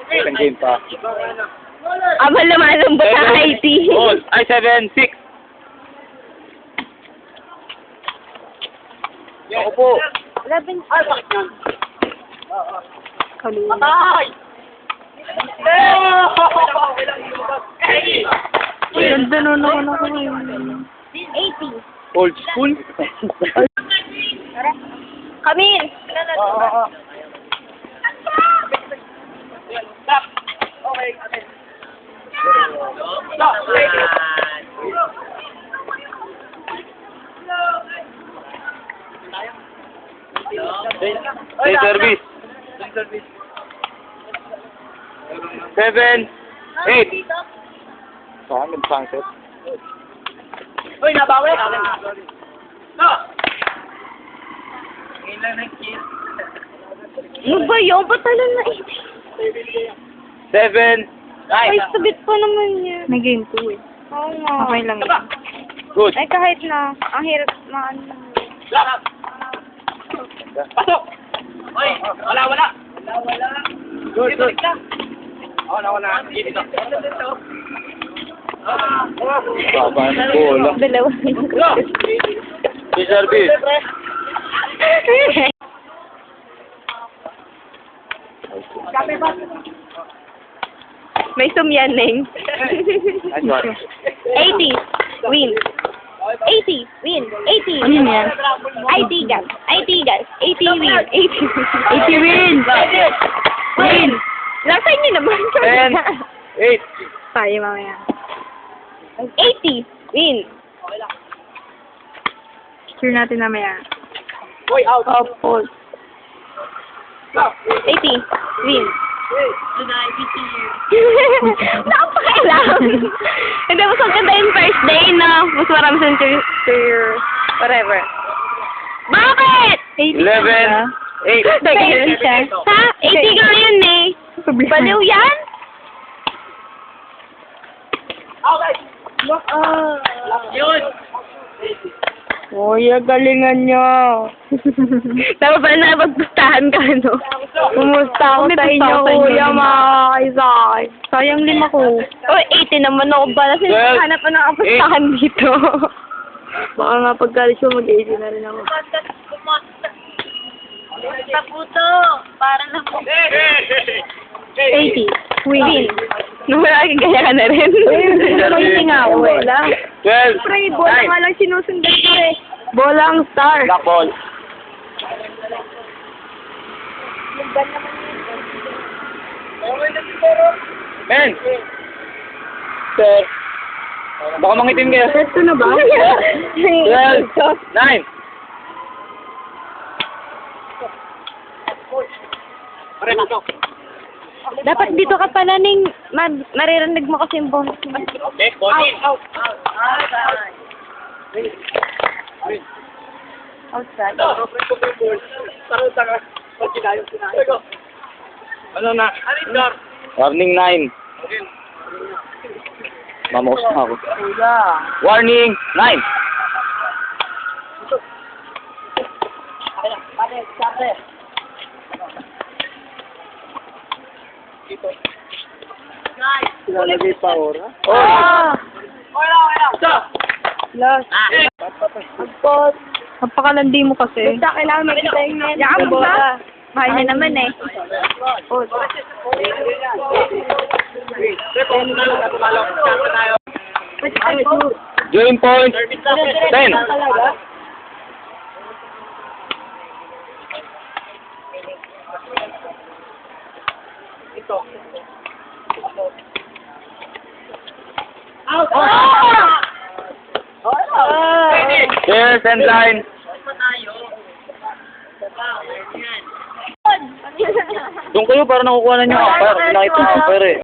Second game pa. Abal naman ang bata IT. Ball. Ay, 7-6. Ako po. 11. Ay, bakit yan? Kanina. Patay! Ganda nun ako ngayon. 80. Old school. Kamil! Stop! Okay, okay. Stop! Day service. 7-8. Saan nag-sunset? Uy, nabawi! No! Ngayon lang nag-kill. Ano ba yun? Ba't talo na 7. Ay, sabit pa naman yan. May game 2 eh. Oo nga. Okay lang yun. Good. Ay, kahit na. Ang hirap na ano. Lahat! Pasok! Uy, wala! Good, good. Wala. Dito. Baba ng bola. Dalawa. Day service. May sumyaneng. Nice one. 80. Win. 80. Win. 80. Ano yan? IT guys. IT guys. 80 win. 80. 80 win! Win. Nasa inyo naman. 10-8. Tayo mamaya. 80. Win. Sure natin mamaya. Uy, out! Opo. 80. Win. Napakailang. Hindi, mas maganda yung first day, no? Mas marami sa to your whatever. Bakit? 11-8. Ganyan siya. Ha? 80 ka yun eh. Baliw yan? Okay! Yun! Uy, galingan nyo. Dapat ba na magpustahan ka, no? Kumusta ako May sa gusto inyo, ako sa inyo, kuya, lima. mga kaisakay. Sayang 5 ko. Oh, 80 naman ako ba? Kasi Well, hanap pa ng kapustahan dito. Baka nga pagkalis ko, mag-80 na rin ako. Taputo. Para na po. 80. Win. Wala kang gaya ka na rin. Hindi nga ako, wala. 12. Pre, bola nga lang sinusundan ko eh. Bolang star. Black ball. Men! Sir. Baka mangitim kayo. Ito na ba? 12. 9. Pare, pasok! Dapat dito ka pala ning maririnig mo kasi yung bonus mo. Okay, body! Out! Outside. Ano na? Warning 9. Mamaus na ako. Warning 9. Lalagay pa ora? Ah! Stop! Last. Agpot. Napakalandi mo kasi. Basta kailangan makita yung net. Yakap mo ba? Mahal niya naman eh. Join point 10. Yes, and line. Doon kayo para nakukuha na nyo. Para nakita ko. Pero